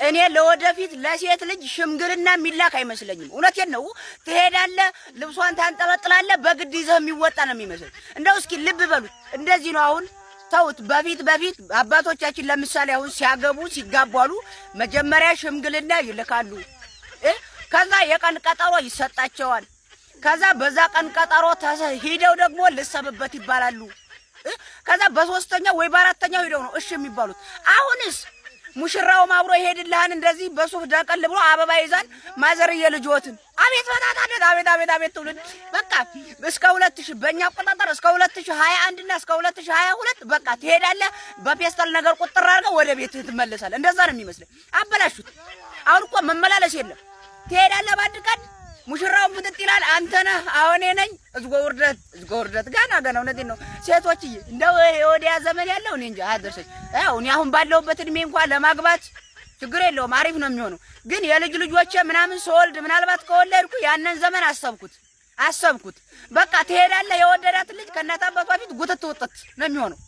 እኔ ለወደፊት ለሴት ልጅ ሽምግልና የሚላክ አይመስለኝም። እውነቴን ነው። ትሄዳለህ፣ ልብሷን ታንጠለጥላለህ፣ በግድ ይዘህ የሚወጣ ነው የሚመስል። እንደው እስኪ ልብ በሉት። እንደዚህ ነው አሁን ተውት። በፊት አባቶቻችን ለምሳሌ አሁን ሲያገቡ ሲጋቧሉ መጀመሪያ ሽምግልና ይልካሉ። ከዛ የቀን ቀጠሮ ይሰጣቸዋል። ከዛ በዛ ቀን ቀጠሮ ሂደው ደግሞ ልሰብበት ይባላሉ። ከዛ በሶስተኛው ወይ በአራተኛው ሂደው ነው እሺ የሚባሉት። አሁንስ ሙሽራውም አብሮ ይሄድልሃን እንደዚህ በሱፍ ደቀል ብሎ አበባ ይዛል ማዘርዬ ልጆትን አቤት በታታደት አቤት ትውልድ በቃ እስከ 2000 በእኛ አቆጣጠር እስከ 2021 እና እስከ 2022 በቃ ትሄዳለህ። በፔስታል ነገር ቁጥር አድርገህ ወደ ቤትህ ትመለሳለህ። እንደዛ ነው የሚመስለው። አበላሹት። አሁን እኮ መመላለስ የለም። ትሄዳለህ ባድ ቀን ሙሽራውን ፍጥጥ ይላል። አንተ ነህ አሁን ነኝ እዝጎ ውርደት ገና እውነቴን ነው። ሴቶችዬ እንደው የወዲያ ዘመን ያለው እኔ እንጃ አያደርሰኝ። እኔ አሁን ባለሁበት እድሜ እንኳን ለማግባት ችግር የለውም አሪፍ ነው የሚሆነው። ግን የልጅ ልጆቼ ምናምን ስወልድ ምናልባት ከወለድኩ ያንን ዘመን አሰብኩት። በቃ ትሄዳለህ። የወደዳት ልጅ ከእናት አባቷ ፊት ጉትት ውጥት ነው የሚሆነው።